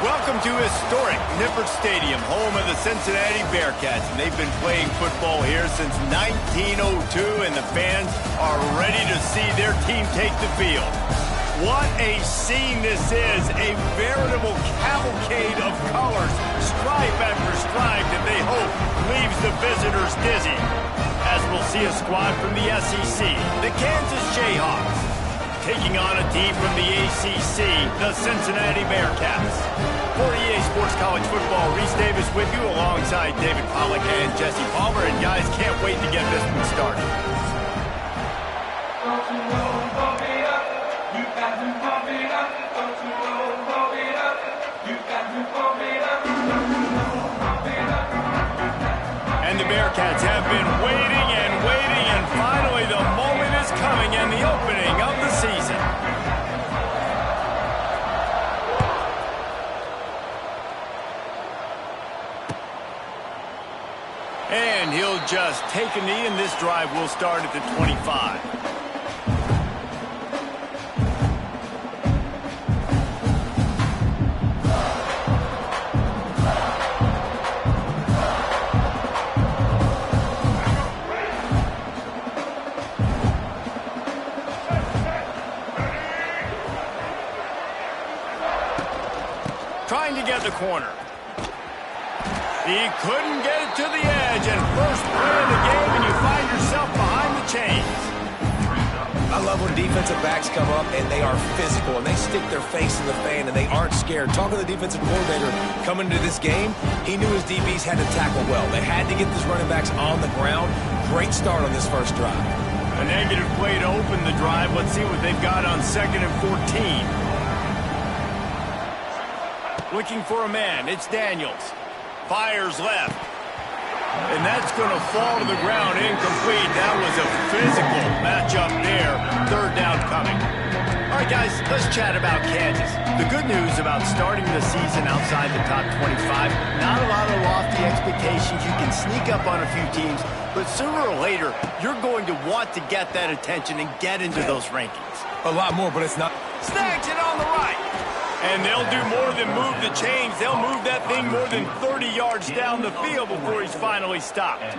Welcome to historic Nippert Stadium, home of the Cincinnati Bearcats. And they've been playing football here since 1902, and the fans are ready to see their team take the field. What a scene this is, a veritable cavalcade of colors, stripe after stripe that they hope leaves the visitors dizzy. As we'll see a squad from the SEC, the Kansas Jayhawks, taking on a team from the ACC, the Cincinnati Bearcats. For EA Sports College Football, Reese Davis with you alongside David Pollack and Jesse Palmer. And guys, can't wait to get this one started. And the Bearcats have been waiting and waiting, and finally the moment is coming and the opening of the season. And he'll just take a knee, and this drive will start at the 25. Trying to get the corner. He couldn't get it to the edge, and first play of the game, and you find yourself behind the chains. I love when defensive backs come up, and they are physical, and they stick their face in the fan, and they aren't scared. Talking to the defensive coordinator coming into this game, he knew his DBs had to tackle well. They had to get these running backs on the ground. Great start on this first drive. A negative play to open the drive. Let's see what they've got on 2nd and 14. Looking for a man. It's Daniels. Fires left. And that's going to fall to the ground incomplete. That was a physical matchup there. 3rd down coming. All right, guys, let's chat about Kansas. The good news about starting the season outside the top 25, not a lot of lofty expectations. You can sneak up on a few teams, but sooner or later, you're going to want to get that attention and get into those rankings. A lot more, but it's not. Snags it on the right. And they'll do more than move the chains. They'll move that thing more than 30 yards down the field before he's finally stopped.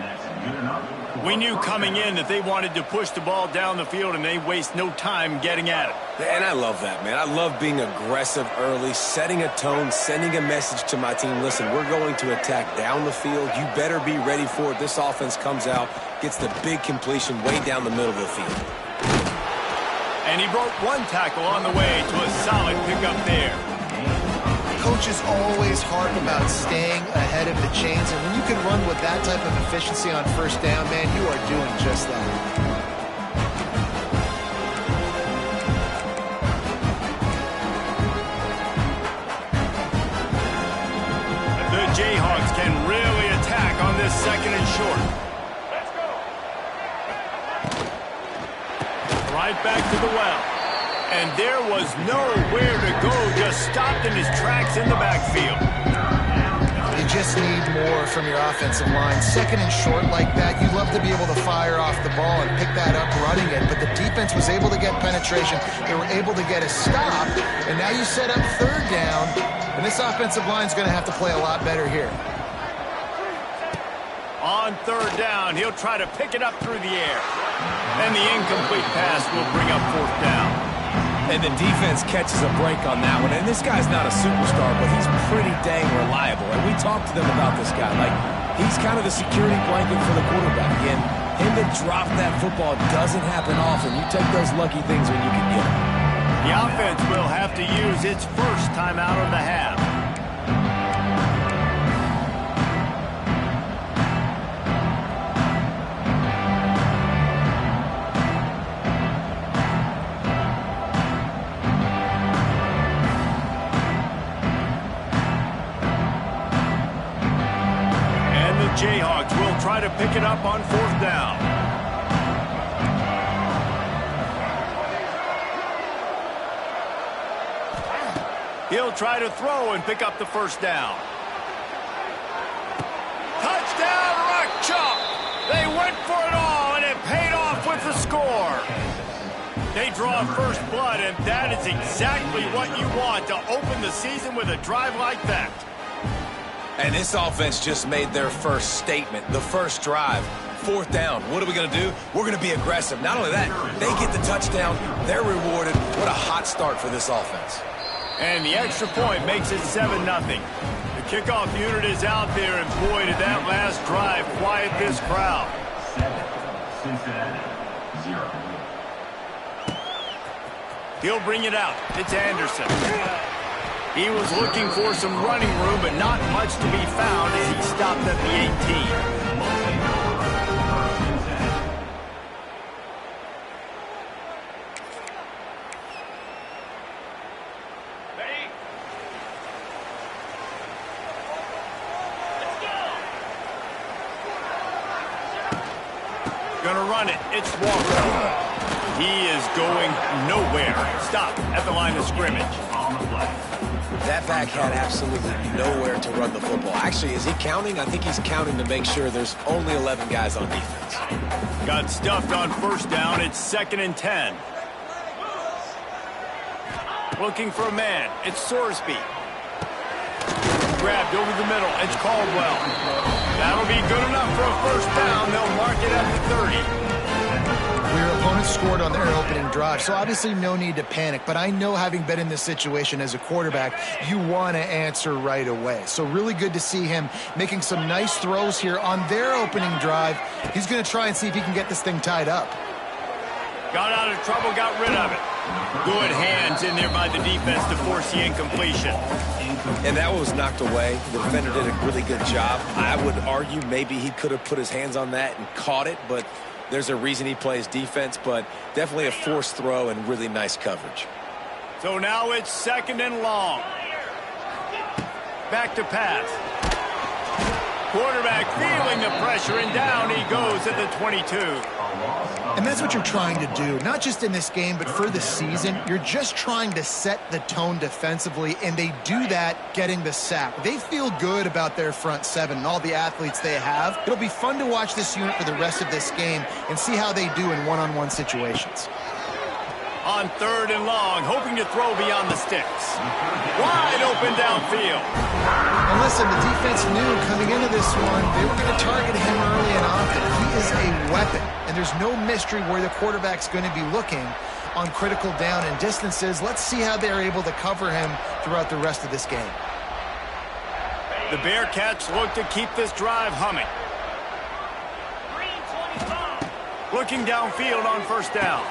We knew coming in that they wanted to push the ball down the field, and they waste no time getting at it. And I love that, man. I love being aggressive early, setting a tone, sending a message to my team. Listen, we're going to attack down the field. You better be ready for it. This offense comes out, gets the big completion way down the middle of the field. And he broke one tackle on the way to a solid pickup there. Coaches always harp about staying ahead of the chains, and when you can run with that type of efficiency on 1st down, man, you are doing just that. The Jayhawks can really attack on this 2nd and short. Right back to the well. And there was nowhere to go, just stopped in his tracks in the backfield. You just need more from your offensive line. 2nd and short like that, you'd love to be able to fire off the ball and pick that up running it, but the defense was able to get penetration. They were able to get a stop, and now you set up 3rd down, and this offensive line is going to have to play a lot better here. On 3rd down, he'll try to pick it up through the air. And the incomplete pass will bring up 4th down. And the defense catches a break on that one. And this guy's not a superstar, but he's pretty dang reliable. And we talked to them about this guy. Like, he's kind of the security blanket for the quarterback. And him to drop that football doesn't happen often. You take those lucky things when you can get them. The offense will have to use its first timeout of the half. Jayhawks will try to pick it up on 4th down. He'll try to throw and pick up the 1st down. Touchdown, Rock Chalk! They went for it all, and it paid off with the score. They draw first blood, and that is exactly what you want to open the season with a drive like that. And this offense just made their first statement, the first drive. 4th down. What are we going to do? We're going to be aggressive. Not only that, they get the touchdown. They're rewarded. What a hot start for this offense. And the extra point makes it 7-0. The kickoff unit is out there, and boy, did that last drive quiet this crowd. 7, Cincinnati, 0. He'll bring it out. It's Anderson. He was looking for some running room, but not much to be found as he stopped at the 18. Gonna run it. It's Walker. He is going nowhere. Stop at the line of scrimmage. That back had absolutely nowhere to run the football. Actually, is he counting? I think he's counting to make sure there's only 11 guys on defense. Got stuffed on 1st down. It's 2nd and 10. Looking for a man. It's Sorsby. Grabbed over the middle. It's Caldwell. That'll be good enough for a 1st down. They'll mark it at the 30. Your opponent scored on their opening drive, so obviously no need to panic. But I know, having been in this situation as a quarterback, you want to answer right away. So really good to see him making some nice throws here on their opening drive. He's going to try and see if he can get this thing tied up. Got out of trouble, got rid of it. Good hands in there by the defense to force the incompletion. And that was knocked away. The defender did a really good job. I would argue maybe he could have put his hands on that and caught it, but there's a reason he plays defense, but definitely a forced throw and really nice coverage. So now it's 2nd and long. Back to pass. Quarterback feeling the pressure, and down he goes at the 22. And that's what you're trying to do, not just in this game, but for the season. You're just trying to set the tone defensively, and they do that getting the sack. They feel good about their front 7 and all the athletes they have. It'll be fun to watch this unit for the rest of this game and see how they do in one-on-one situations. On 3rd and long, hoping to throw beyond the sticks. Wide open downfield. And listen, the defense knew coming into this one, they were going to target him early and often. He is a weapon, and there's no mystery where the quarterback's going to be looking on critical down and distances. Let's see how they're able to cover him throughout the rest of this game. The Bearcats look to keep this drive humming. Looking downfield on 1st down.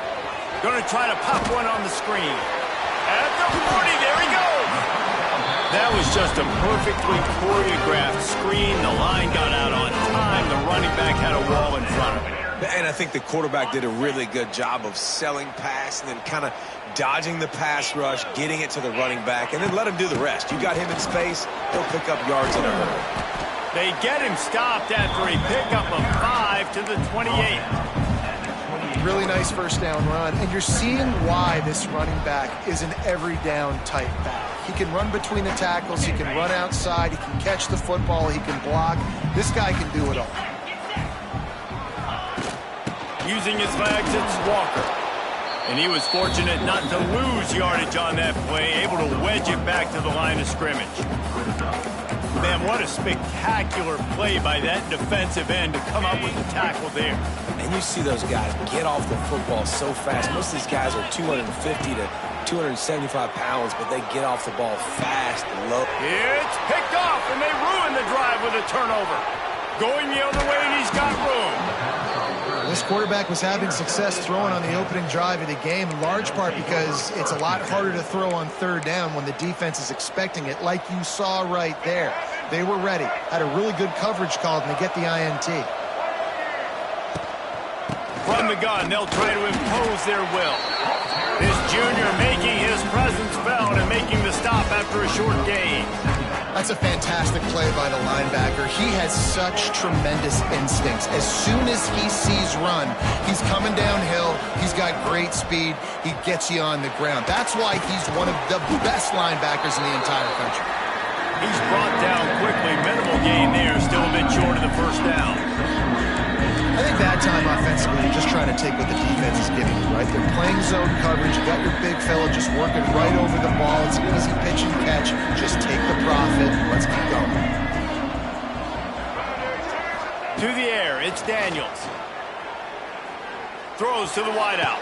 Going to try to pop one on the screen. At the 40, there he goes. That was just a perfectly choreographed screen. The line got out on time. The running back had a wall in front of him. And I think the quarterback did a really good job of selling pass and then kind of dodging the pass rush, getting it to the running back, and then let him do the rest. You got him in space, he'll pick up yards in a hurry. They get him stopped after a pickup of 5 to the 28. Really nice 1st down run, and you're seeing why this running back is an every down type back. He can run between the tackles, he can run outside, he can catch the football, he can block. This guy can do it all. Using his legs, it's Walker. And he was fortunate not to lose yardage on that play, able to wedge it back to the line of scrimmage. Man, what a spectacular play by that defensive end to come up with the tackle there. And you see those guys get off the football so fast. Most of these guys are 250 to 275 pounds, but they get off the ball fast and low. It's picked off, and they ruin the drive with a turnover. Going the other way, and he's got room. This quarterback was having success throwing on the opening drive of the game, in large part because it's a lot harder to throw on 3rd down when the defense is expecting it, like you saw right there. They were ready, had a really good coverage call, and they get the INT. From the gun, they'll try to impose their will. This junior making his presence felt and making the stop after a short gain. That's a fantastic play by the linebacker. He has such tremendous instincts. As soon as he sees run, he's coming downhill. He's got great speed. He gets you on the ground. That's why he's one of the best linebackers in the entire country. He's brought down quickly. Minimal gain there. Still a bit short of the 1st down. I think that time offensively, you're just trying to take what the defense is giving you, right? They're playing zone coverage. You got your big fella just working right over the ball. It's an easy pitch and catch. Just take the profit. Let's keep going. To the air, it's Daniels. Throws to the wideout.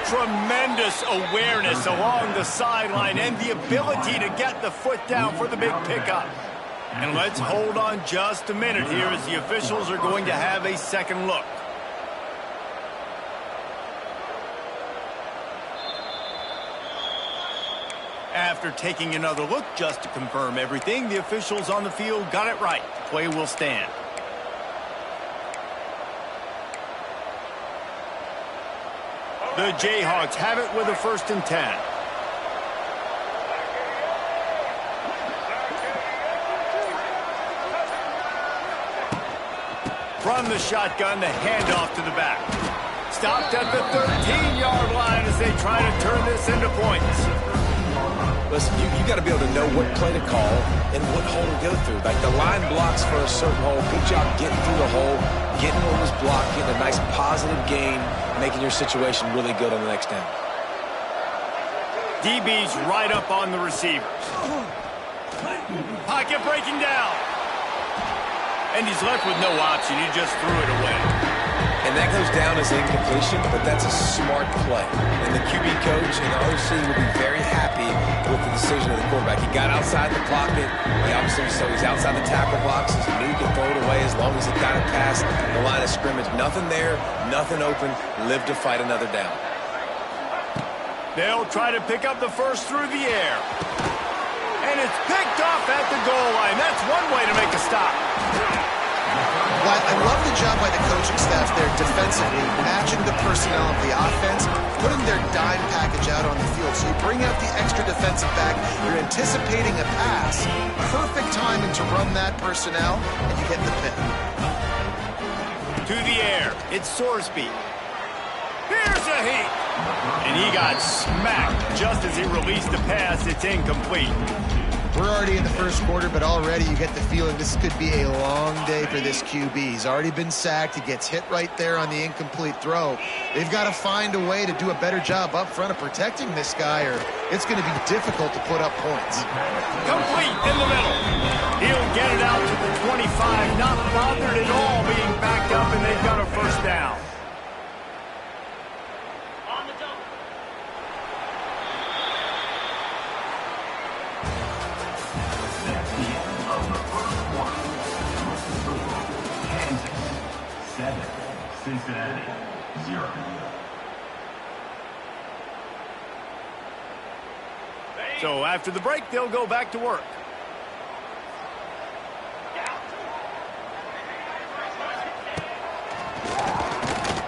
Tremendous awareness along the sideline and the ability to get the foot down for the big pickup. And let's hold on just a minute here as the officials are going to have a second look. After taking another look just to confirm everything, the officials on the field got it right. Play will stand. The Jayhawks have it with a 1st and 10. From the shotgun, the handoff to the back. Stopped at the 13-yard line as they try to turn this into points. Listen, you got to be able to know what play to call and what hole to go through. Like the line blocks for a certain hole. Good job getting through the hole, getting what was blocked, getting a nice positive gain, making your situation really good on the next down. DB's right up on the receivers. Pocket breaking down. And he's left with no option. He just threw it away. And that goes down as incompletion, but that's a smart play. And the QB coach and the OC will be very happy with the decision of the quarterback. He got outside the pocket. He obviously, so he's outside the tackle boxes. He knew he could throw it away as long as he got it past the line of scrimmage. Nothing there, nothing open. Live to fight another down. They'll try to pick up the first through the air. And it's picked off at the goal line. That's one way to make a stop. Well, I love the job by the coaching staff there defensively, matching the personnel of the offense, putting their dime package out on the field. So you bring out the extra defensive back, you're anticipating a pass, perfect timing to run that personnel, and you get the pick. To the air, it's Sorsby. Here's a heat. And he got smacked just as he released the pass. It's incomplete. We're already in the first quarter, but already you get the feeling this could be a long day for this QB. He's already been sacked. He gets hit right there on the incomplete throw. They've got to find a way to do a better job up front of protecting this guy, or it's going to be difficult to put up points. Complete in the middle. He'll get it out to the 25, not bothered at all being backed up, and they've got a first down. Cincinnati, 0. So after the break, they'll go back to work.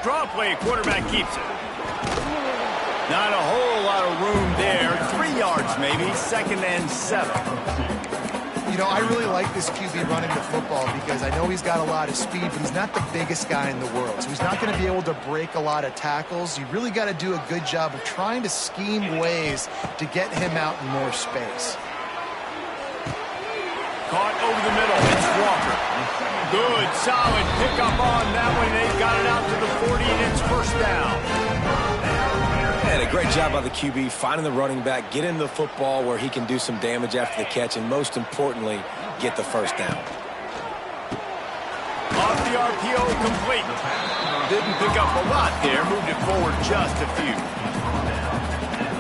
Draw play, quarterback keeps it. Not a whole lot of room there. 3 yards maybe, 2nd and 7. You know, I really like this QB running the football because I know he's got a lot of speed, but he's not the biggest guy in the world. So he's not going to be able to break a lot of tackles. You really got to do a good job of trying to scheme ways to get him out in more space. Caught over the middle. It's Walker. Good, solid pickup on that one. They've got it out to the 40, and it's first down. And a great job by the QB finding the running back, getting the football where he can do some damage after the catch, and most importantly, get the first down. Off the RPO, complete. Didn't pick up a lot there, moved it forward just a few.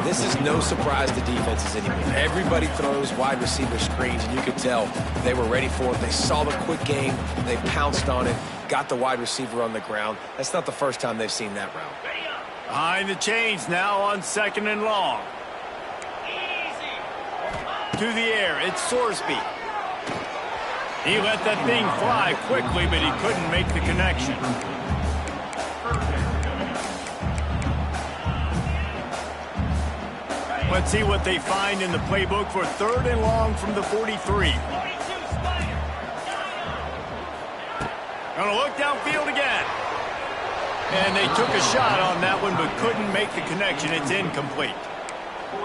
This is no surprise to defenses anymore. Everybody throws wide receiver screens, and you could tell they were ready for it. They saw the quick game, they pounced on it, got the wide receiver on the ground. That's not the first time they've seen that route. Behind the chains now on 2nd and long. To the air, it's Sorsby. He let that thing fly quickly, but he couldn't make the connection. Let's see what they find in the playbook for 3rd and long from the 43. Gonna look downfield again. And they took a shot on that one, but couldn't make the connection. It's incomplete.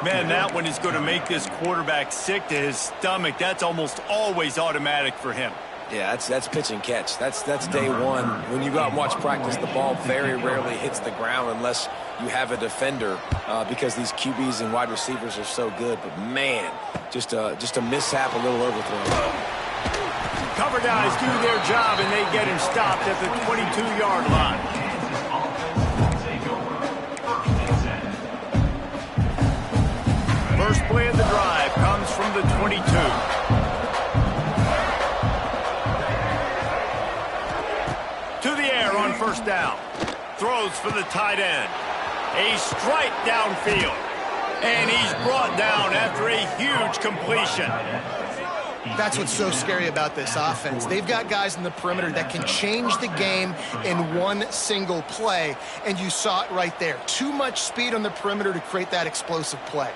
Man, that one is going to make this quarterback sick to his stomach. That's almost always automatic for him. Yeah, that's pitch and catch. That's day one. When you go out and watch practice, the ball very rarely hits the ground unless you have a defender because these QBs and wide receivers are so good. But, man, just a mishap, a little overthrow. Cover guys do their job, and they get him stopped at the 22-yard line. First play of the drive comes from the 22. To the air on first down. Throws for the tight end. A strike downfield. And he's brought down after a huge completion. That's what's so scary about this offense. They've got guys in the perimeter that can change the game in one single play, and you saw it right there. Too much speed on the perimeter to create that explosive play.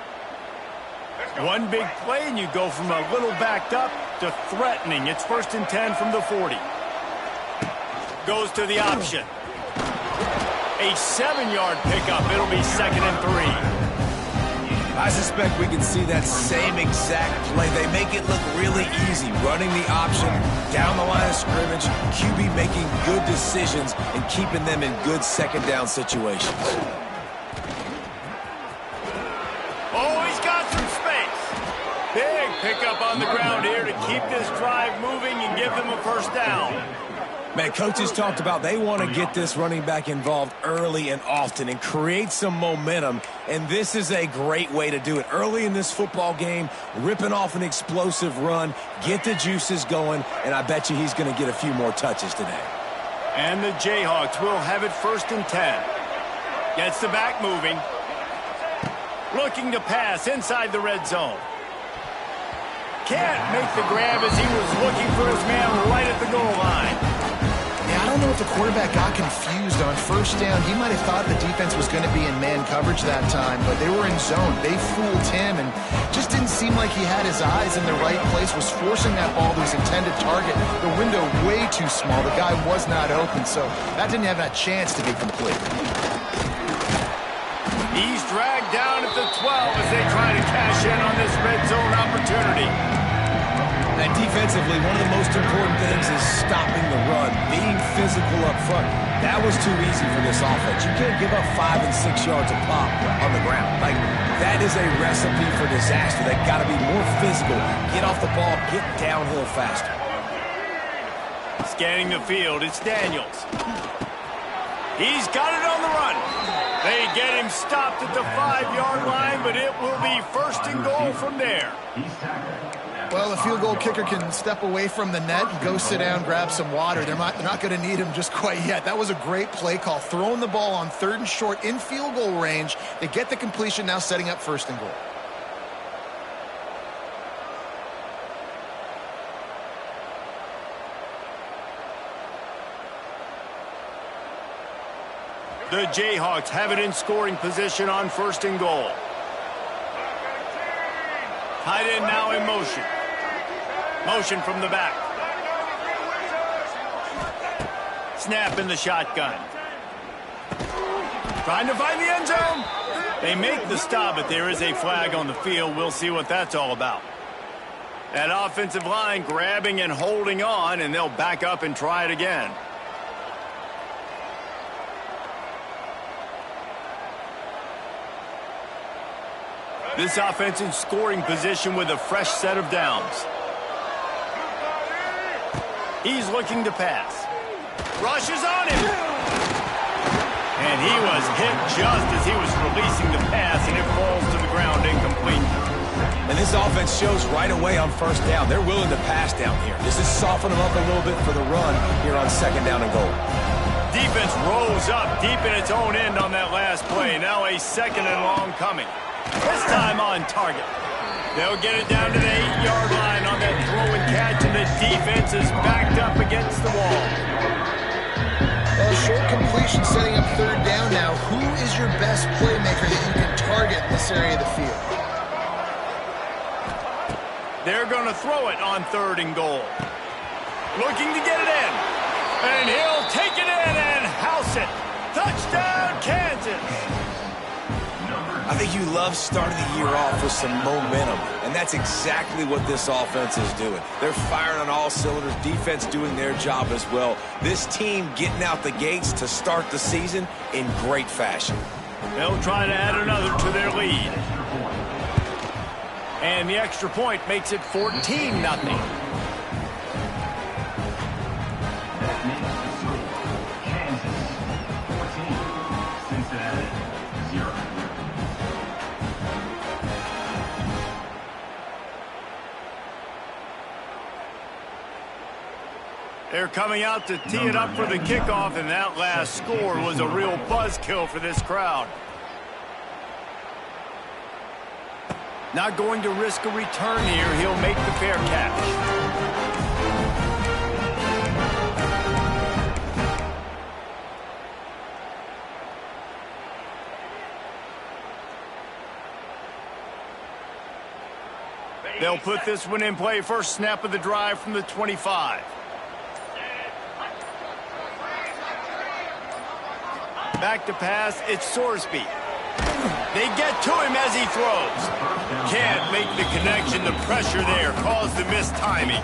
One big play, and you go from a little backed up to threatening. It's 1st and 10 from the 40. Goes to the option. A 7-yard pickup. It'll be 2nd and 3. I suspect we can see that same exact play. They make it look really easy, running the option down the line of scrimmage, QB making good decisions and keeping them in good second down situations. Oh, he's got some space. Big pickup on the ground here to keep this drive moving and give them a 1st down. Man, coaches talked about they want to get this running back involved early and often and create some momentum, and this is a great way to do it. Early in this football game, ripping off an explosive run, get the juices going, and I bet you he's going to get a few more touches today. And the Jayhawks will have it 1st and 10. Gets the back moving. Looking to pass inside the red zone. Can't make the grab as he was looking for his man right at the goal line. Yeah, I don't know if the quarterback got confused on 1st down. He might have thought the defense was going to be in man coverage that time, but they were in zone. They fooled him and just didn't seem like he had his eyes in the right place, was forcing that ball to his intended target. The window way too small. The guy was not open, so that didn't have that chance to be complete. He's dragged down at the 12 as they try to cash in on this red zone opportunity. And defensively, one of the most important things is stopping the run, being physical up front. That was too easy for this offense. You can't give up 5 and 6 yards a pop on the ground. Like, that is a recipe for disaster. They've got to be more physical, get off the ball, get downhill faster. Scanning the field, it's Daniels. He's got it on the run. They get him stopped at the 5-yard line, but it will be 1st and goal from there. Well, the field goal kicker can step away from the net and go sit down, grab some water. They're not going to need him just quite yet. That was a great play call. Throwing the ball on 3rd and short in field goal range. They get the completion, now setting up 1st and goal. The Jayhawks have it in scoring position on 1st and goal. Tight end now in motion. Motion from the back. Snap in the shotgun. Trying to find the end zone. They make the stop, but there is a flag on the field. We'll see what that's all about. That offensive line grabbing and holding on, and they'll back up and try it again. This offense in scoring position with a fresh set of downs. He's looking to pass. Rushes on him. And he was hit just as he was releasing the pass, and it falls to the ground incomplete. And this offense shows right away on 1st down. They're willing to pass down here. This is soften them up a little bit for the run here on 2nd down and goal. Defense rose up deep in its own end on that last play. Now a 2nd and long coming. This time on target. They'll get it down to the 8-yard line on that throw and catch, and the defense is backed up against the wall. Well, short completion setting up 3rd down now. Who is your best playmaker that you can target in this area of the field? They're going to throw it on 3rd and goal. Looking to get it in. And he'll take it in and house it. Touchdown, Kansas. I think you love starting the year off with some momentum, and that's exactly what this offense is doing. They're firing on all cylinders, defense doing their job as well. This team getting out the gates to start the season in great fashion. They'll try to add another to their lead. And the extra point makes it 14-0. Cincinnati, 0. They're coming out to tee it up for the kickoff, and that last score was a real buzzkill for this crowd. Not going to risk a return here. He'll make the fair catch. They'll put this one in play. First snap of the drive from the 25. Back to pass, it's Sorsby. They get to him as he throws. Can't make the connection. The pressure there caused the missed timing.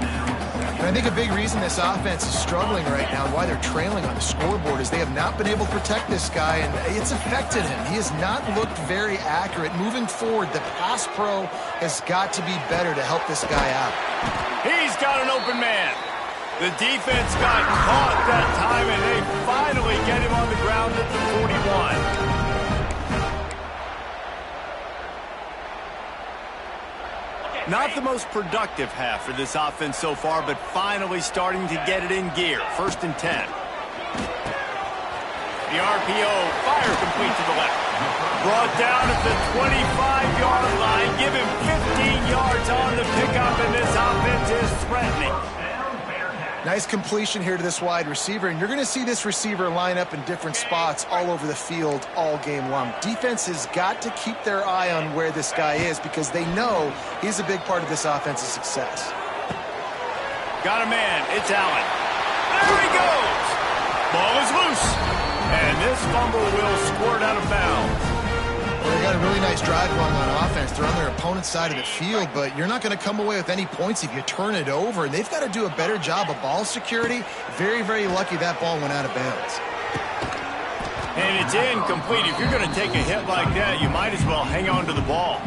And I think a big reason this offense is struggling right now and why they're trailing on the scoreboard is they have not been able to protect this guy, and it's affected him. He has not looked very accurate. Moving forward, the pass pro has got to be better to help this guy out. He's got an open man. The defense got caught that time, and they finally get him on the ground at the 41. Not the most productive half for this offense so far, but finally starting to get it in gear. 1st and 10. The RPO, fire complete to the left. Brought down at the 25-yard line. Give him 15 yards on the pickup, and this offense is threatening. Nice completion here to this wide receiver, and you're going to see this receiver line up in different spots all over the field all game long. Defense has got to keep their eye on where this guy is because they know he's a big part of this offense's success. Got a man. It's Allen. There he goes. Ball is loose. And this fumble will squirt out of bounds. Well, they got a really nice drive going on offense. They're on their opponent's side of the field, but you're not going to come away with any points if you turn it over. And they've got to do a better job of ball security. Very, very lucky that ball went out of bounds. And it's incomplete. If you're going to take a hit like that, you might as well hang on to the ball.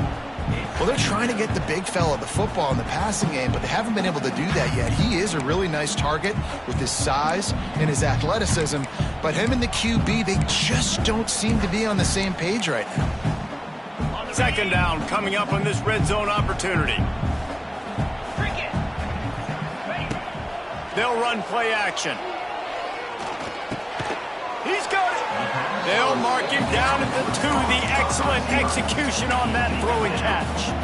Well, they're trying to get the big fella the football in the passing game, but they haven't been able to do that yet. He is a really nice target with his size and his athleticism, but him and the QB, they just don't seem to be on the same page right now. 2nd down coming up on this red zone opportunity. They'll run play action. He's got it. They'll mark him down at the 2. The excellent execution on that throw and catch.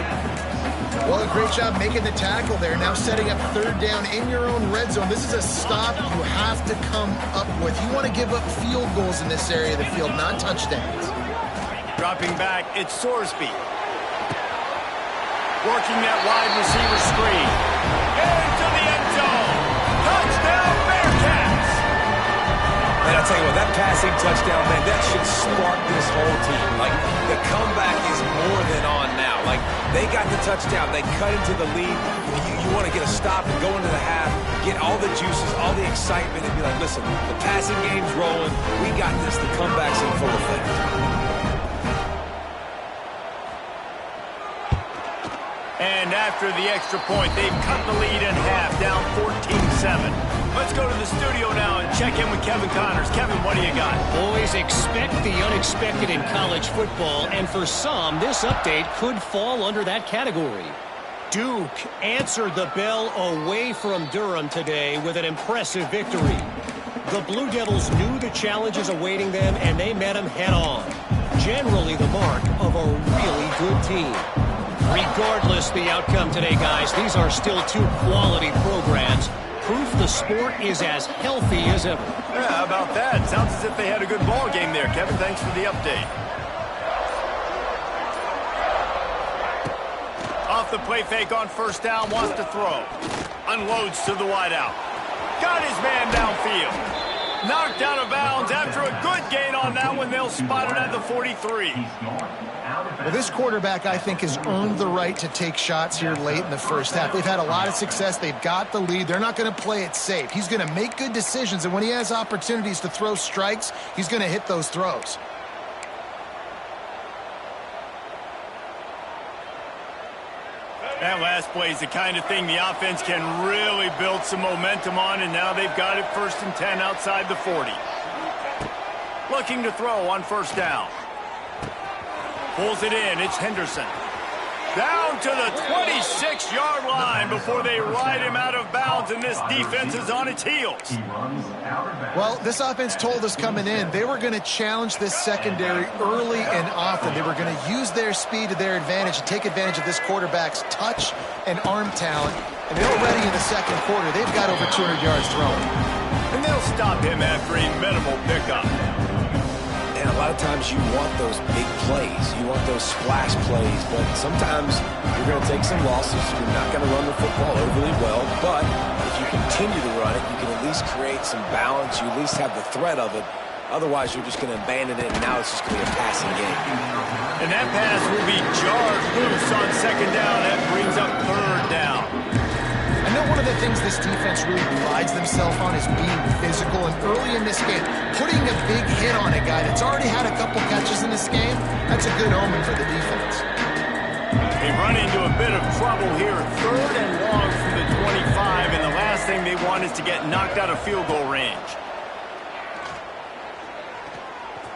Well, a great job making the tackle there. Now setting up 3rd down in your own red zone. This is a stop you have to come up with. You want to give up field goals in this area of the field, not touchdowns. Dropping back, it's Sorsby. Working that wide receiver screen. Into the end zone. Touchdown, Bearcats! And I'll tell you what, that passing touchdown, man, that should spark this whole team. Like, the comeback is more than on now. Like, they got the touchdown. They cut into the lead. You want to get a stop and go into the half, get all the juices, all the excitement, and be like, listen, the passing game's rolling. We got this. The comeback's in full effect. And after the extra point, they've cut the lead in half, down 14-7. Let's go to the studio now and check in with Kevin Connors. Kevin, what do you got? Boys, expect the unexpected in college football, and for some, this update could fall under that category. Duke answered the bell away from Durham today with an impressive victory. The Blue Devils knew the challenges awaiting them, and they met them head-on. Generally the mark of a really good team. Regardless the outcome today, guys, these are still 2 quality programs. Proof the sport is as healthy as ever. Yeah, how about that? Sounds as if they had a good ball game there. Kevin, thanks for the update. Off the play fake on 1st down, wants to throw. Unloads to the wideout. Got his man downfield. Knocked out of bounds after a good gain on that one. They'll spot it at the 43. Well, this quarterback, I think, has earned the right to take shots here late in the first half. They've had a lot of success. They've got the lead. They're not going to play it safe. He's going to make good decisions, and when he has opportunities to throw strikes, he's going to hit those throws. That last play is the kind of thing the offense can really build some momentum on, and now they've got it 1st and 10 outside the 40. Looking to throw on first down. Pulls it in. It's Henderson. Down to the 26-yard line before they ride him out of bounds, and this defense is on its heels. Well, this offense told us coming in they were going to challenge this secondary early and often. They were going to use their speed to their advantage and take advantage of this quarterback's touch and arm talent. And already in the second quarter, they've got over 200 yards thrown. And they'll stop him after a minimal pickup. And a lot of times you want those big plays. You want those splash plays. But sometimes you're going to take some losses. You're not going to run the football overly well. But if you continue to run it, you can at least create some balance. You at least have the threat of it. Otherwise, you're just going to abandon it, and now it's just going to be a passing game. And that pass will be jarred loose on second down. That brings up third down. I know one of the things this defense really prides themselves on is being physical, and early in this game, putting a big hit on a guy that's already had a couple catches in this game, that's a good omen for the defense. They run into a bit of trouble here, 3rd and long from the 25, and the last thing they want is to get knocked out of field goal range.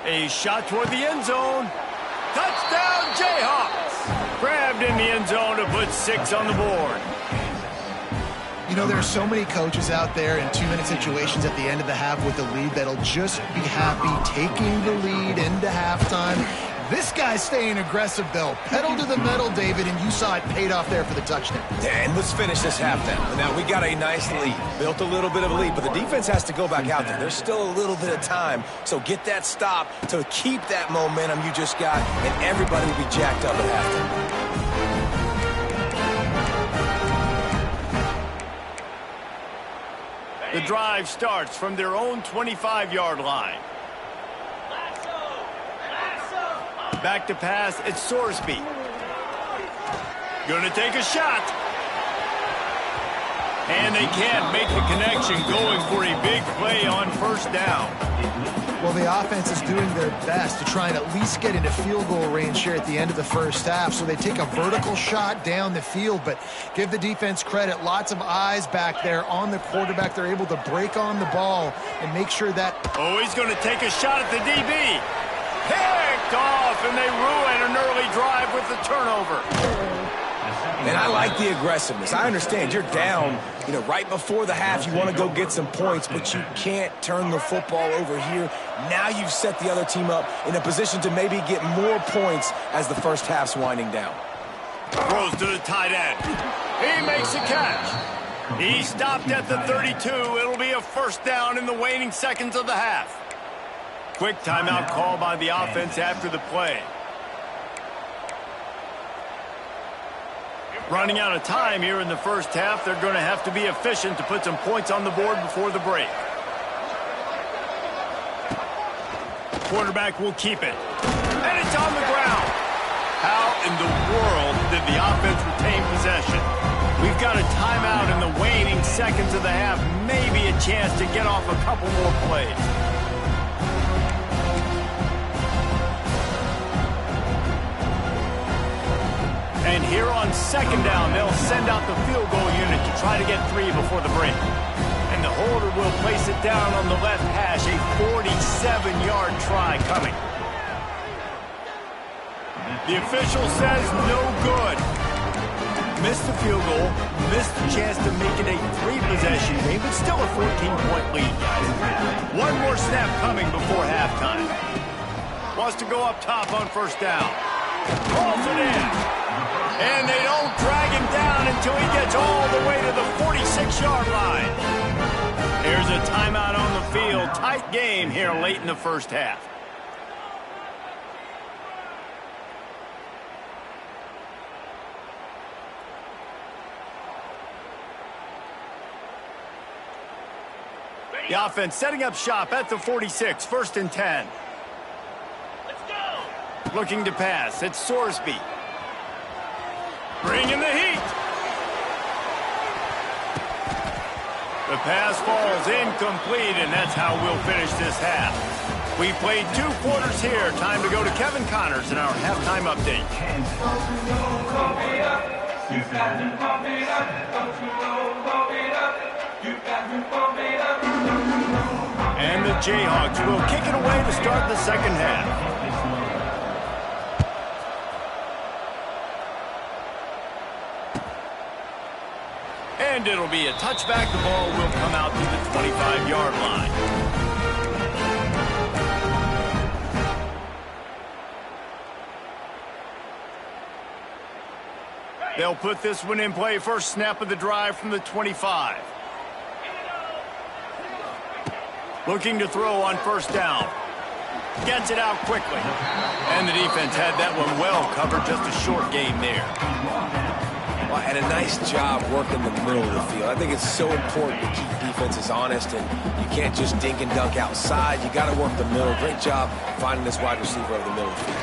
A shot toward the end zone. Touchdown, Jayhawks! Grabbed in the end zone to put 6 on the board. You know, there are so many coaches out there in 2-minute situations at the end of the half with the lead that'll just be happy taking the lead into halftime. This guy's staying aggressive, though. Pedal to the metal, David, and you saw it paid off there for the touchdown. And let's finish this half now. Now, we got a nice lead. Built a little bit of a lead, but the defense has to go back out there. There's still a little bit of time, so get that stop to keep that momentum you just got, and everybody will be jacked up at halftime. The drive starts from their own 25-yard line. Back to pass, it's Sorsby. Gonna take a shot. And they can't make the connection, going for a big play on first down. Well, the offense is doing their best to try and at least get into field goal range here at the end of the first half. So they take a vertical shot down the field, but give the defense credit. Lots of eyes back there on the quarterback. They're able to break on the ball and make sure that... Oh, he's going to take a shot at the DB. Picked off, and they ruin an early drive with the turnover. And I like the aggressiveness. I understand you're down, right before the half. You want to go get some points, but you can't turn the football over here. Now you've set the other team up in a position to maybe get more points as the first half's winding down. Throws to the tight end. He makes a catch. He stopped at the 32. It'll be a first down in the waning seconds of the half. Quick timeout call by the offense after the play. Running out of time here in the first half. They're going to have to be efficient to put some points on the board before the break. Quarterback will keep it. And it's on the ground. How in the world did the offense retain possession? We've got a timeout in the waning seconds of the half. Maybe a chance to get off a couple more plays. And here on second down, they'll send out the field goal unit to try to get 3 before the break. And the holder will place it down on the left hash, a 47-yard try coming. The official says no good. Missed the field goal, missed the chance to make it a 3-possession game, but still a 14-point lead, guys. One more snap coming before halftime. Wants to go up top on first down. Calls it in. And they don't drag him down until he gets all the way to the 46-yard line. Here's a timeout on the field. Tight game here late in the first half. The offense setting up shop at the 46, 1st and 10. Looking to pass, it's Sorsby. Bringing the heat. The pass falls incomplete, and that's how we'll finish this half. We played 2 quarters here. Time to go to Kevin Connors in our halftime update. And the Jayhawks will kick it away to start the second half. And it'll be a touchback. The ball will come out to the 25-yard line. They'll put this one in play. First snap of the drive from the 25. Looking to throw on 1st down. Gets it out quickly. And the defense had that one well covered. Just a short game there. Well, and a nice job working the middle of the field. I think it's so important to keep defenses honest, and you can't just dink and dunk outside. You got to work the middle. Great job finding this wide receiver over the middle of the field.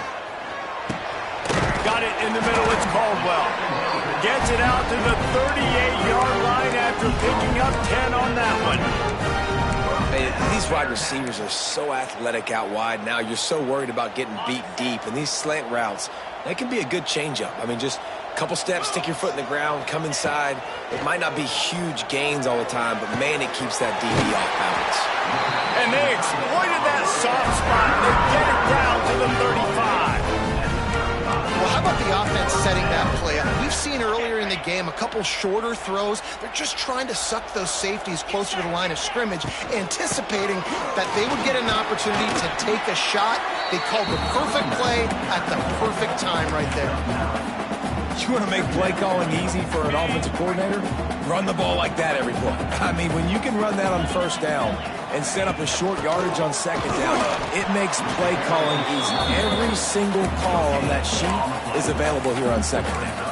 Got it in the middle. It's Caldwell. Gets it out to the 38-yard line after picking up 10 on that one. These wide receivers are so athletic out wide. Now you're so worried about getting beat deep. And these slant routes, they can be a good changeup. I mean, just a couple steps, stick your foot in the ground, come inside. It might not be huge gains all the time, but, man, it keeps that DB off balance. And they exploited that soft spot. They get it down to the 35. Well, how about the offense setting that play up? We've seen earlier in the game a couple shorter throws. They're just trying to suck those safeties closer to the line of scrimmage, anticipating that they would get an opportunity to take a shot. They called the perfect play at the perfect time right there. You want to make play calling easy for an offensive coordinator? Run the ball like that every play. I mean, when you can run that on 1st down and set up a short yardage on 2nd down, it makes play calling easy. Every single call on that sheet is available here on 2nd down.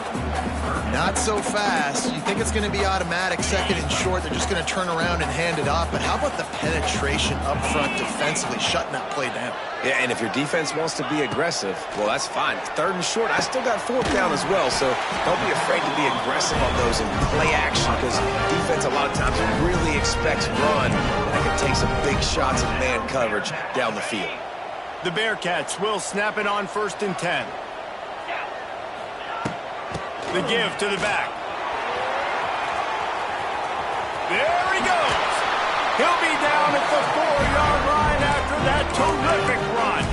Not so fast. You think it's going to be automatic, 2nd and short. They're just going to turn around and hand it off. But how about the penetration up front defensively, shutting that play down? Yeah, and if your defense wants to be aggressive, well, that's fine. 3rd and short, I still got 4th down as well, so don't be afraid to be aggressive on those and play action, because defense a lot of times really expects run, and they can take some big shots in man coverage down the field. The Bearcats will snap it on 1st and 10. The give to the back. There he goes. He'll be down at the 4-yard line after that terrific run.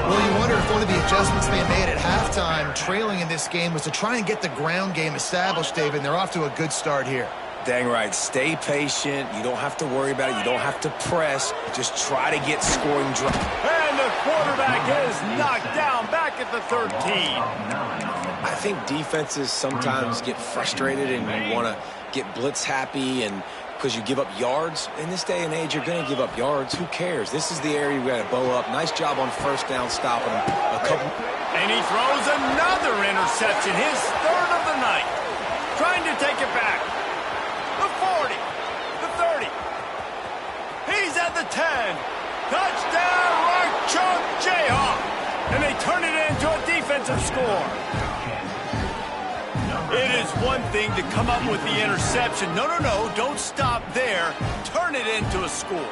Well, you wonder if one of the adjustments they made at halftime, trailing in this game, was to try and get the ground game established, David, and they're off to a good start here. Dang right. Stay patient. You don't have to worry about it. You don't have to press. Just try to get scoring drive. And the quarterback is knocked down back at the 13. I think defenses sometimes get frustrated and you want to get blitz happy, and because you give up yards. In this day and age, you're going to give up yards. Who cares? This is the area we got to bow up. Nice job on 1st down stopping him. And he throws another interception, his 3rd of the night. Trying to take it back. The 40, the 30. He's at the 10. Touchdown, right chunk, Jayhawk. And they turn it into a defensive score. It is one thing to come up with the interception. No, don't stop there. Turn it into a score.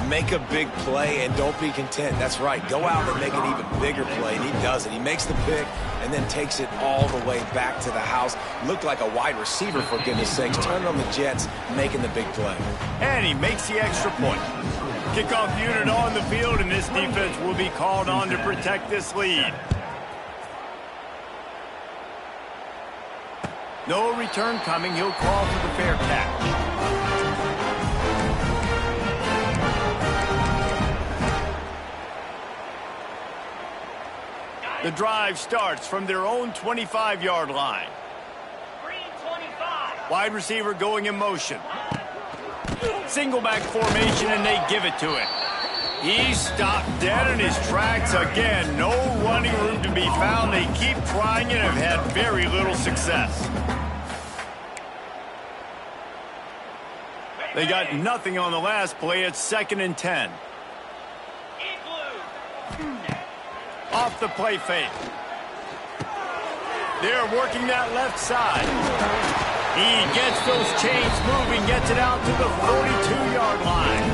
Make a big play and don't be content. That's right. Go out and make an even bigger play, and he does it. He makes the pick and then takes it all the way back to the house. Looked like a wide receiver, for goodness sakes. Turning on the Jets, making the big play. And he makes the extra point. Kickoff unit on the field, and this defense will be called on to protect this lead. No return coming. He'll call for the fair catch. The drive starts from their own 25-yard line. Wide receiver going in motion. Single back formation, and they give it to him. He stopped dead in his tracks again. No running room to be found. They keep trying and have had very little success. They got nothing on the last play. It's 2nd and 10. Off the play fake. They're working that left side. He gets those chains moving, gets it out to the 42-yard line.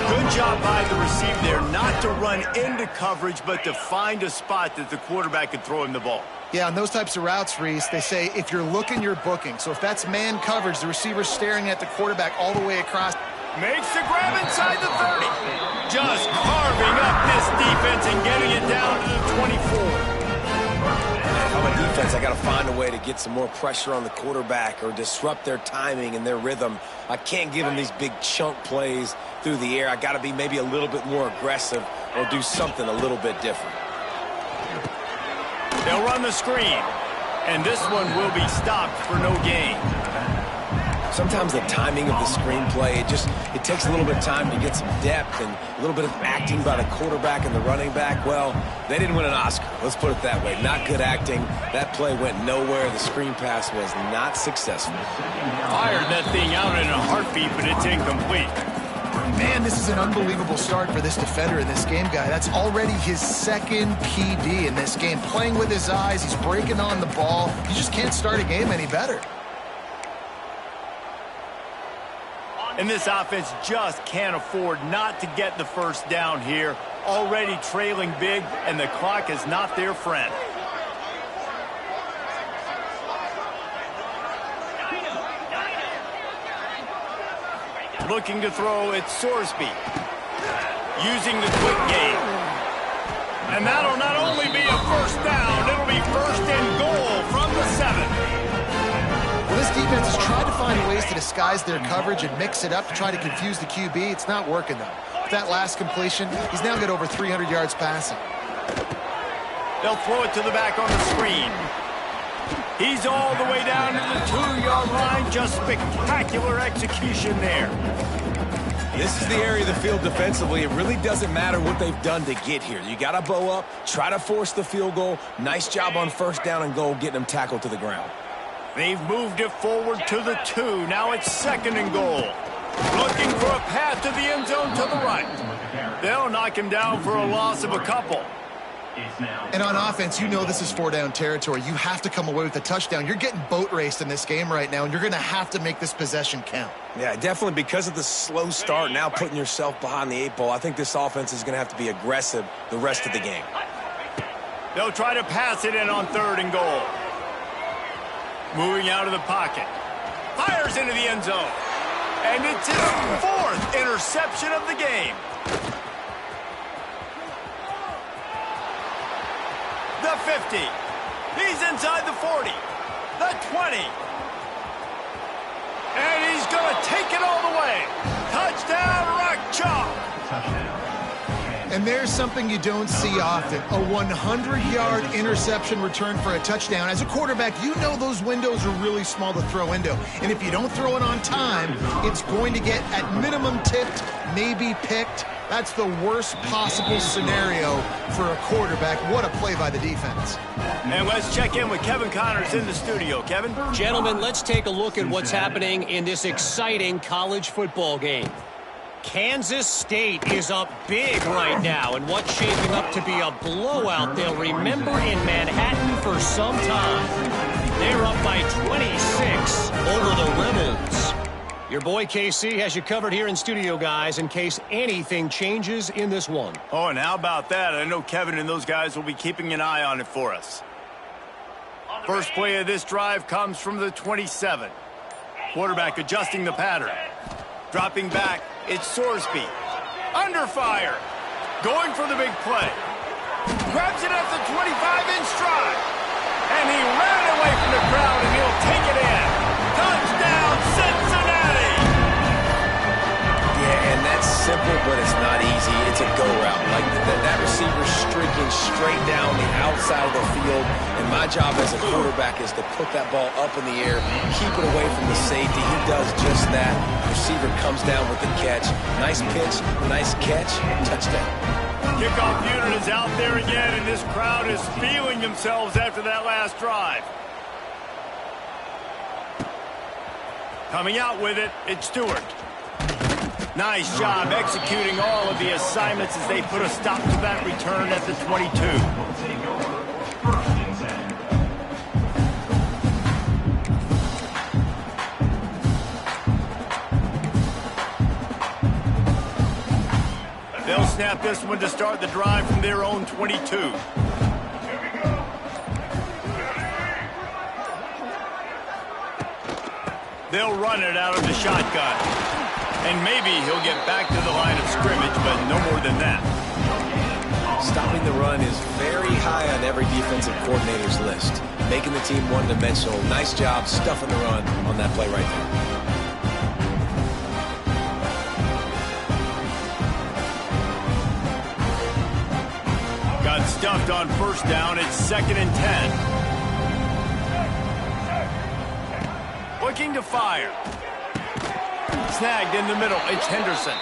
Good job by the receiver there, not to run into coverage, but to find a spot that the quarterback could throw him the ball. Yeah, on those types of routes, Reese, they say if you're looking, you're booking. So if that's man coverage, the receiver's staring at the quarterback all the way across. Makes the grab inside the 30. Just carving up this defense and getting it down to the 24. If I'm a defense, I got to find a way to get some more pressure on the quarterback or disrupt their timing and their rhythm. I can't give them these big chunk plays through the air. I got to be maybe a little bit more aggressive or do something a little bit different. They'll run the screen, and this one will be stopped for no gain. Sometimes the timing of the screenplay, it takes a little bit of time to get some depth and a little bit of acting by the quarterback and the running back. Well, they didn't win an Oscar. Let's put it that way. Not good acting. That play went nowhere. The screen pass was not successful. Fired that thing out in a heartbeat, but it's incomplete. Man, this is an unbelievable start for this defender in this game, guy. That's already his 2nd PD in this game. Playing with his eyes, he's breaking on the ball. You just can't start a game any better. And this offense just can't afford not to get the first down here. Already trailing big, and the clock is not their friend. Looking to throw, it's Sorsby. Using the quick game. And that'll not only be a first down, it'll be 1st and goal from the 7. Well, this defense has tried to find ways to disguise their coverage and mix it up to try to confuse the QB. It's not working, though. With that last completion, he's now got over 300 yards passing. They'll throw it to the back on the screen. He's all the way down to the 2-yard line. Just spectacular execution there. This is the area of the field defensively. It really doesn't matter what they've done to get here. You got to bow up, try to force the field goal. Nice job on 1st down and goal, getting them tackled to the ground. They've moved it forward to the 2. Now it's 2nd and goal. Looking for a path to the end zone to the right. They'll knock him down for a loss of a couple. And on offense, you know this is 4-down territory. You have to come away with a touchdown. You're getting boat raced in this game right now, and you're going to have to make this possession count. Yeah, definitely because of the slow start, now putting yourself behind the 8 ball. I think this offense is going to have to be aggressive the rest of the game. They'll try to pass it in on 3rd and goal. Moving out of the pocket. Fires into the end zone. And it's his 4th interception of the game. The 50. He's inside the 40. The 20. And he's going to take it all the way. Touchdown, Rock Chalk. And there's something you don't see often, a 100-yard interception return for a touchdown. As a quarterback, you know those windows are really small to throw into. And if you don't throw it on time, it's going to get at minimum tipped, maybe picked. That's the worst possible scenario for a quarterback. What a play by the defense. And let's check in with Kevin Connors in the studio. Kevin? Gentlemen, let's take a look at what's happening in this exciting college football game. Kansas State is up big right now in what's shaping up to be a blowout they'll remember in Manhattan for some time. They're up by 26 over the Rebels. Your boy KC has you covered here in studio, guys, in case anything changes in this one. Oh, and how about that? I know Kevin and those guys will be keeping an eye on it for us. First play of this drive comes from the 27. Quarterback adjusting the pattern. Dropping back, it's Sorsby. Under fire. Going for the big play. Grabs it at the 25 in stride. And he ran away from the crowd, and he'll take it in. Touchdown, Cincinnati! Yeah, and that's simple, but it's not easy. It's a go route. Like that receiver's streaking straight down the outside of the field, and my job as a quarterback is to put that ball up in the air, keep it away from the safety. He does just that. The receiver comes down with the catch. Nice pitch, nice catch, touchdown. Kickoff unit is out there again, and this crowd is feeling themselves after that last drive. Coming out with it, it's Stewart. Nice job executing all of the assignments as they put a stop to that return at the 22. They'll snap this one to start the drive from their own 22. They'll run it out of the shotgun. And maybe he'll get back to the line of scrimmage, but no more than that. Stopping the run is very high on every defensive coordinator's list. Making the team one-dimensional. Nice job stuffing the run on that play right there. Got stuffed on first down. It's 2nd and 10. Looking to fire. Snagged in the middle. It's Henderson.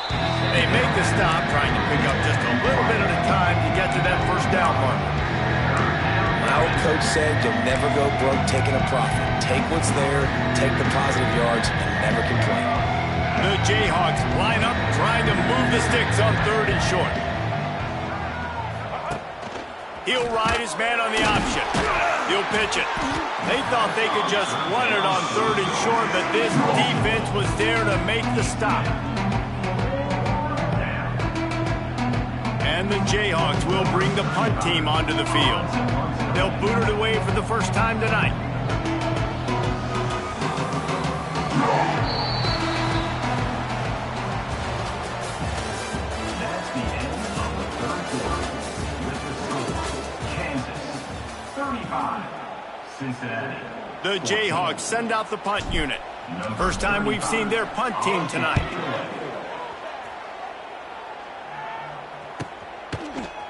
They make the stop, trying to pick up just a little bit at a time to get to that first down mark. My old coach said you'll never go broke taking a profit. Take what's there, take the positive yards, and never complain. The Jayhawks line up, trying to move the sticks on 3rd and short. He'll ride his man on the option. He'll pitch it. They thought they could just run it on 3rd and short, but this defense was there to make the stop. And the Jayhawks will bring the punt team onto the field. They'll boot it away for the first time tonight. That's the end of the 3rd quarter. With the score, Kansas 35, Cincinnati. The Jayhawks send out the punt unit. First time we've seen their punt team tonight.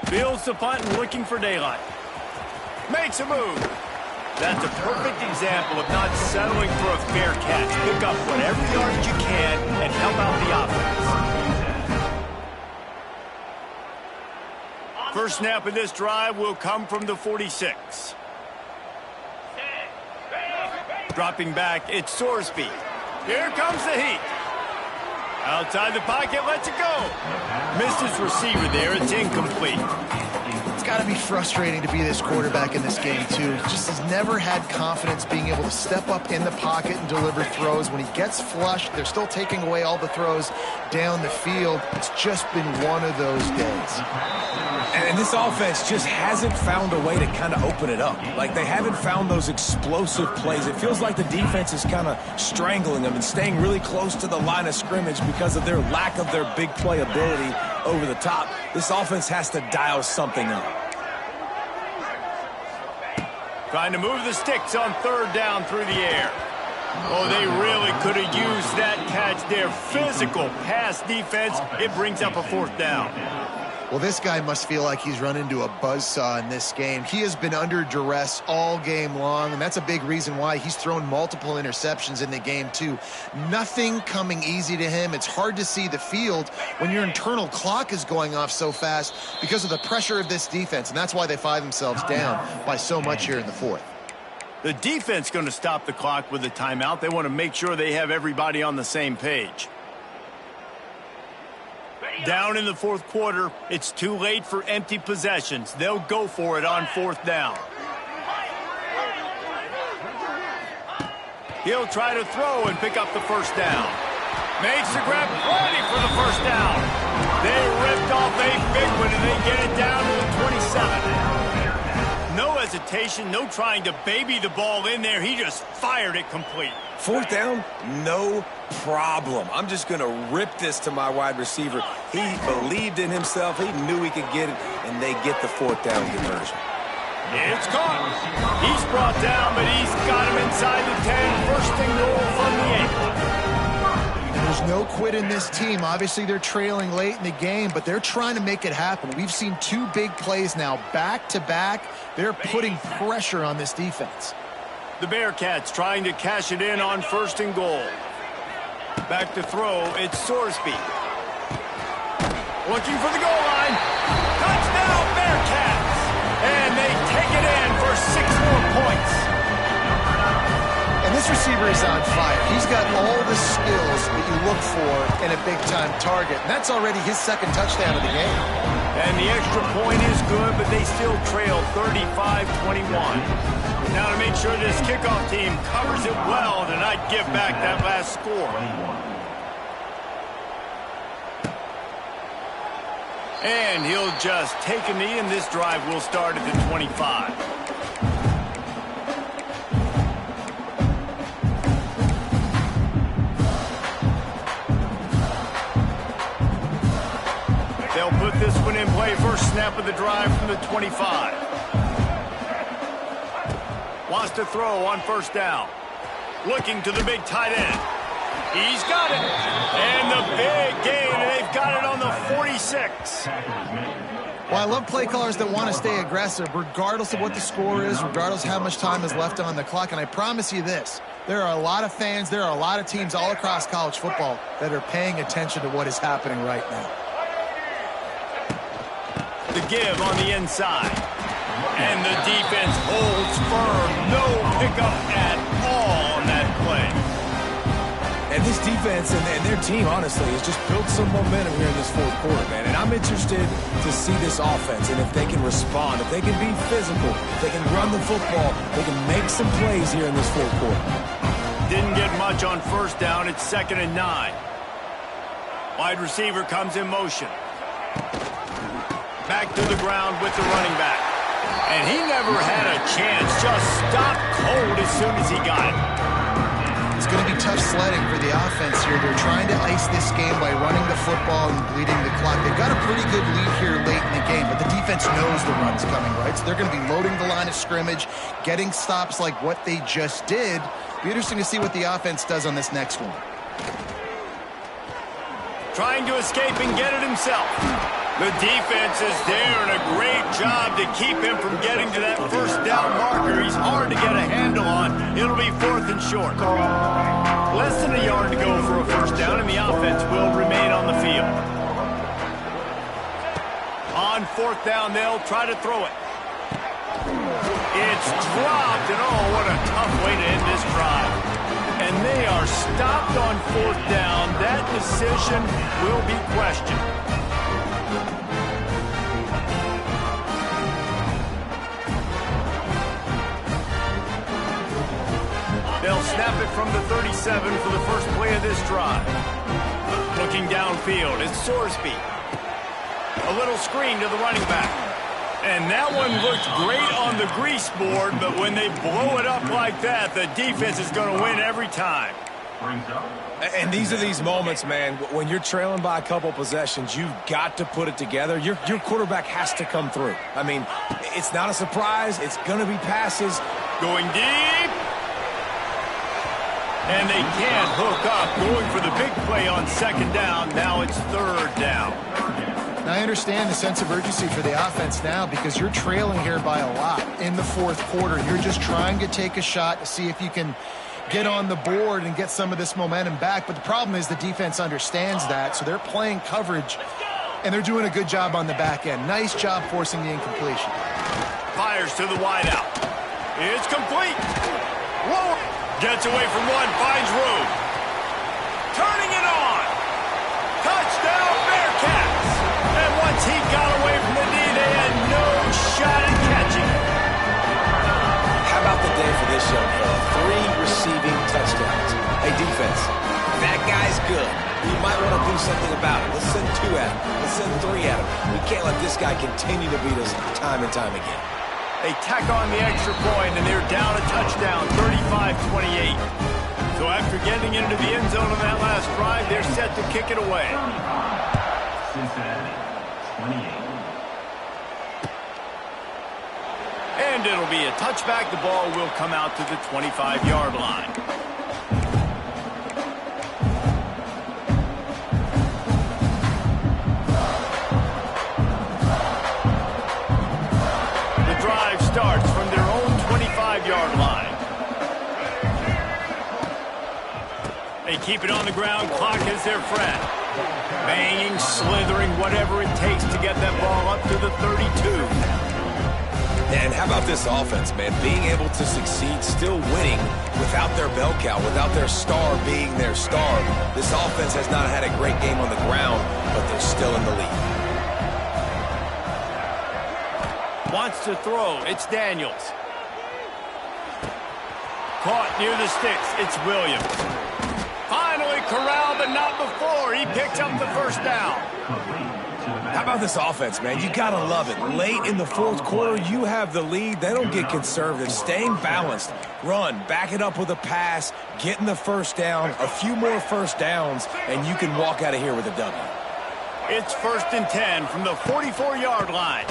Fields the punt and looking for daylight. Makes a move. That's a perfect example of not settling for a fair catch. Pick up whatever yardage you can and help out the offense. First snap of this drive will come from the 46. Dropping back, it's Sorsby. Here comes the heat. Outside the pocket, lets it go. Missed his receiver there, it's incomplete. It's got to be frustrating to be this quarterback in this game, too. Just has never had confidence being able to step up in the pocket and deliver throws. When he gets flushed, they're still taking away all the throws down the field. It's just been one of those days. And this offense just hasn't found a way to kind of open it up. Like, they haven't found those explosive plays. It feels like the defense is kind of strangling them and staying really close to the line of scrimmage because of their lack of their big play ability over the top. This offense has to dial something up. Trying to move the sticks on 3rd down through the air. Oh, they really could have used that catch there. Physical pass defense. It brings up a 4th down. Well, this guy must feel like he's run into a buzzsaw in this game. He has been under duress all game long, and that's a big reason why he's thrown multiple interceptions in the game, too. Nothing coming easy to him. It's hard to see the field when your internal clock is going off so fast because of the pressure of this defense, and that's why they find themselves down by so much here in the 4th. The defense going to stop the clock with a timeout. They want to make sure they have everybody on the same page. Down in the 4th quarter, it's too late for empty possessions. They'll go for it on 4th down. He'll try to throw and pick up the first down. Makes the grab, ready for the first down. They ripped off a big one and they get it down to the 27. No hesitation, no trying to baby the ball in there. He just fired it complete. 4th down, no problem. I'm just going to rip this to my wide receiver. He believed in himself. He knew he could get it, and they get the 4th down conversion. It's caught. He's brought down, but he's got him inside the 10. First and goal from the 8. There's no quit in this team. Obviously, they're trailing late in the game, but they're trying to make it happen. We've seen 2 big plays now, back-to-back. They're putting pressure on this defense. The Bearcats trying to cash it in on 1st and goal. Back to throw, it's Sorsby. Looking for the goal line. Touchdown, Bearcats! And they take it in for 6 more points. And this receiver is on fire. He's got all the skills that you look for in a big-time target. And that's already his second touchdown of the game. And the extra point is good, but they still trail 35-21. Now to make sure this kickoff team covers it well to not give back that last score. And he'll just take a knee, and this drive will start at the 25. They'll put this one in play. First snap of the drive from the 25. Wants to throw on first down. Looking to the big tight end. He's got it. And the big gain, and they've got it on the 46. Well, I love play callers that want to stay aggressive, regardless of what the score is, regardless of how much time is left on the clock. And I promise you this, there are a lot of fans, there are a lot of teams all across college football that are paying attention to what is happening right now. The give on the inside. And the defense holds firm. No pickup at all on that play. And this defense and their team, honestly, has just built some momentum here in this fourth quarter, man. And I'm interested to see this offense and if they can respond, if they can be physical, if they can run the football, they can make some plays here in this fourth quarter. Didn't get much on first down. It's 2nd and 9. Wide receiver comes in motion. Back to the ground with the running back. And he never had a chance. Just stopped cold as soon as he got it. It's going to be tough sledding for the offense here. They're trying to ice this game by running the football and bleeding the clock. They've got a pretty good lead here late in the game, but the defense knows the run's coming, right? So they're going to be loading the line of scrimmage, getting stops like what they just did. Be interesting to see what the offense does on this next one. Trying to escape and get it himself. The defense is there, and a great job to keep him from getting to that first down marker. He's hard to get a handle on. It'll be 4th and short. Less than a yard to go for a first down, and the offense will remain on the field. On 4th down, they'll try to throw it. It's dropped, and oh, what a tough way to end this drive. And they are stopped on 4th down. That decision will be questioned. They'll snap it from the 37 for the first play of this drive. Looking downfield, it's Sorsby. A little screen to the running back. And that one looked great on the grease board, but when they blow it up like that, the defense is going to win every time. And these are these moments, man, when you're trailing by a couple possessions, you've got to put it together. Your quarterback has to come through. I mean, it's not a surprise. It's going to be passes. Going deep. And they can't hook up. Going for the big play on 2nd down. Now it's 3rd down. Now, I understand the sense of urgency for the offense now because you're trailing here by a lot in the fourth quarter. You're just trying to take a shot to see if you can get on the board and get some of this momentum back. But the problem is the defense understands that, so they're playing coverage, and they're doing a good job on the back end. Nice job forcing the incompletion. Fires to the wideout. It's complete. Whoa. Gets away from one, finds room. Turning it on. Touchdown, Bearcats. And once he got away from the D, they had no shot at catching it. How about the day for this young fella? 3 receiving touchdowns. Hey, defense, that guy's good. We might want to do something about it. Let's send 2 at him. Let's send 3 at him. We can't let this guy continue to beat us time and time again. They tack on the extra point, and they're down a touchdown, 35-28. So after getting into the end zone on that last drive, they're set to kick it away. Cincinnati, 28. And it'll be a touchback. The ball will come out to the 25-yard line. Starts from their own 25-yard line. They keep it on the ground. Clock is their friend. Banging, slithering, whatever it takes to get that ball up to the 32. And how about this offense, man? Being able to succeed, still winning without their bell cow, without their star being their star. This offense has not had a great game on the ground, but they're still in the lead. Wants to throw. It's Daniels. Caught near the sticks. It's Williams. Finally corralled, but not before. He picks up the first down. How about this offense, man? You got to love it. Late in the fourth quarter, you have the lead. They don't get conservative. Staying balanced. Run, back it up with a pass, getting the first down, a few more first downs, and you can walk out of here with a W. It's 1st and 10 from the 44-yard line.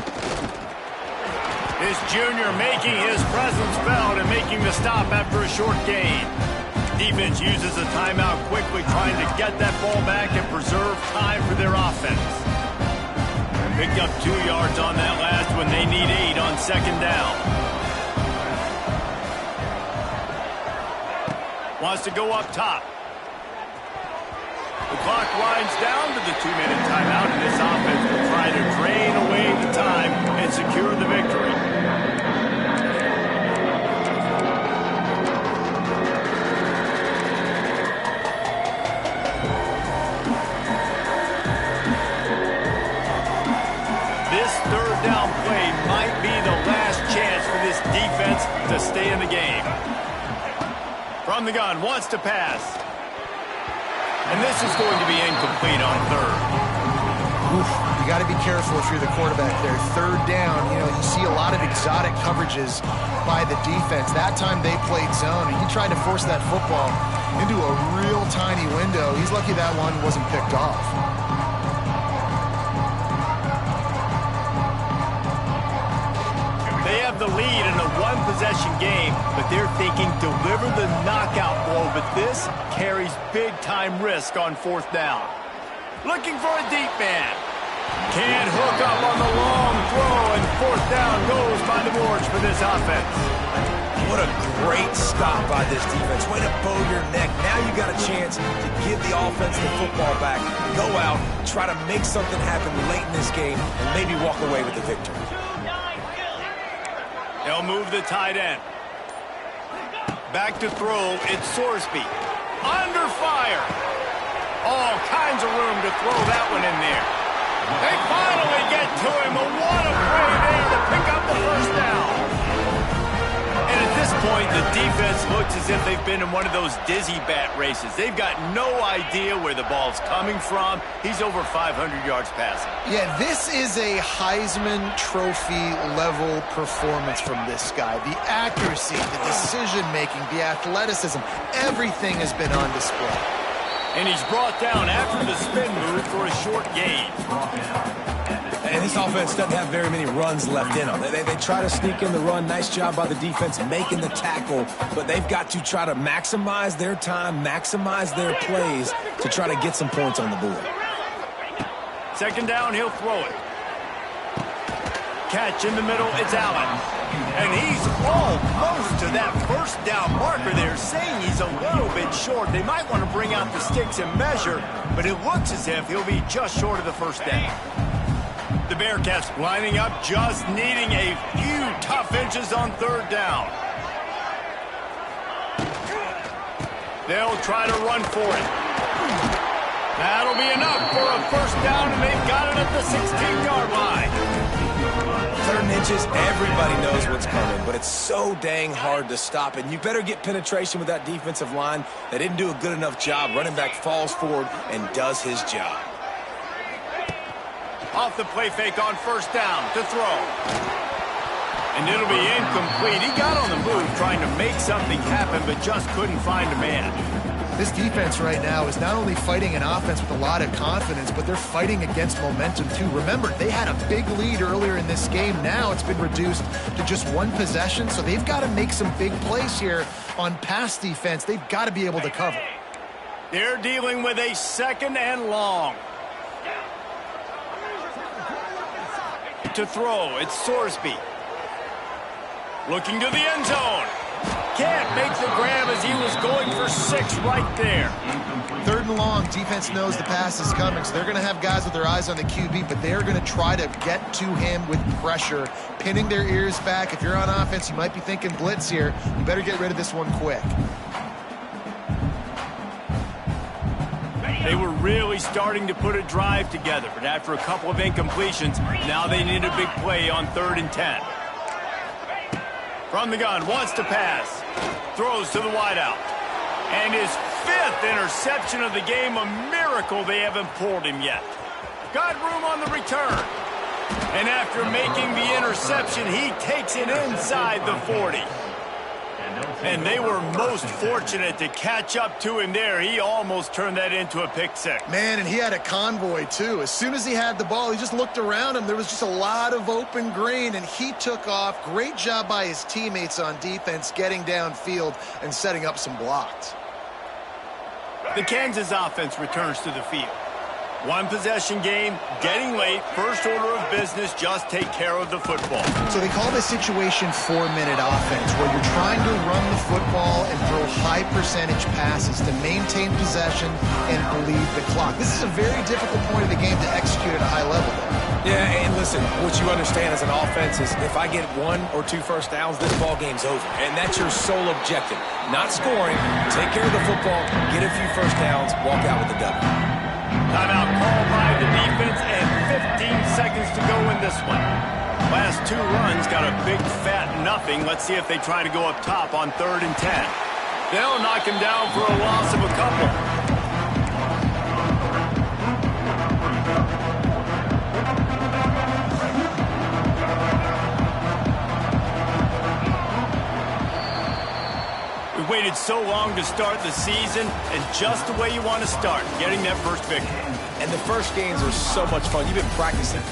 This junior making his presence felt and making the stop after a short gain. Defense uses a timeout quickly, trying to get that ball back and preserve time for their offense. Picked up 2 yards on that last one. They need 8 on 2nd down. Wants to go up top. The clock winds down to the 2-minute timeout, and this offense will try to drain away the time and secure the victory. To stay in the game. From the gun, wants to pass. And this is going to be incomplete on 3rd. Oof, you got to be careful if you're the quarterback there. 3rd down, you see a lot of exotic coverages by the defense. That time they played zone, and he tried to force that football into a real tiny window. He's lucky that one wasn't picked off. The lead in a one-possession game, but they're thinking deliver the knockout blow, but this carries big-time risk on 4th down. Looking for a deep man. Can't hook up on the long throw, and 4th down goes by the boards for this offense. What a great stop by this defense. Way to bow your neck. Now you got a chance to give the offense the football back, go out, try to make something happen late in this game, and maybe walk away with the victory. They'll move the tight end. Back to throw, it's Sorsby. Under fire. All kinds of room to throw that one in there. They finally get to him. What a play there to pick up the first down. And at this point, the defense looks as if they've been in one of those dizzy bat races. They've got no idea where the ball's coming from. He's over 500 yards passing. Yeah, this is a Heisman Trophy level performance from this guy. The accuracy, the decision-making, the athleticism, everything has been on display. And he's brought down after the spin move for a short gain. And this offense doesn't have very many runs left in them. They try to sneak in the run. Nice job by the defense making the tackle. But they've got to try to maximize their time, maximize their plays to try to get some points on the board. 2nd down, he'll throw it. Catch in the middle, it's Allen. And he's almost to that first down marker there, saying he's a little bit short. They might want to bring out the sticks and measure, but it looks as if he'll be just short of the first down. The Bearcats lining up, just needing a few tough inches on 3rd down. They'll try to run for it. That'll be enough for a first down, and they've got it at the 16-yard line. 3rd inches, everybody knows what's coming, but it's so dang hard to stop. And you better get penetration with that defensive line. They didn't do a good enough job. Running back falls forward and does his job. Off the play fake on 1st down to throw. And it'll be incomplete. He got on the move trying to make something happen, but just couldn't find a man. This defense right now is not only fighting an offense with a lot of confidence, but they're fighting against momentum too. Remember, they had a big lead earlier in this game. Now it's been reduced to just 1 possession, so they've got to make some big plays here on pass defense. They've got to be able to cover. They're dealing with a 2nd and long. To throw, it's Sorsby. Looking to the end zone. can't make the grab as he was going for 6 right there. 3rd and long, defense knows the pass is coming, so they're going to have guys with their eyes on the QB, but they're going to try to get to him with pressure, pinning their ears back. If you're on offense, you might be thinking blitz here. You better get rid of this one quick. They were really starting to put a drive together, but after a couple of incompletions, now they need a big play on 3rd and 10. From the gun, wants to pass. Throws to the wideout. And his 5th interception of the game, a miracle they haven't pulled him yet. Got room on the return. And after making the interception, he takes it inside the 40. And they were most fortunate to catch up to him there. He almost turned that into a pick 6. Man, and he had a convoy, too. As soon as he had the ball, he just looked around him. There was just a lot of open green, and he took off. Great job by his teammates on defense getting downfield and setting up some blocks. The Kansas offense returns to the field. 1 possession game, getting late, first order of business, just take care of the football. So they call this situation 4-minute offense, where you're trying to run the football and throw high percentage passes to maintain possession and bleed the clock. This is a very difficult point of the game to execute at a high level. Yeah, and listen, what you understand as an offense is if I get 1 or 2 first downs, this ball game's over. And that's your sole objective. Not scoring, take care of the football, get a few first downs, walk out with the W. Timeout called by the defense and 15 seconds to go in this one. Last 2 runs got a big fat nothing. Let's see if they try to go up top on 3rd and 10. They'll knock him down for a loss of a couple. We waited so long to start the season, and just the way you want to start, getting that first victory. And the first games are so much fun. You've been practicing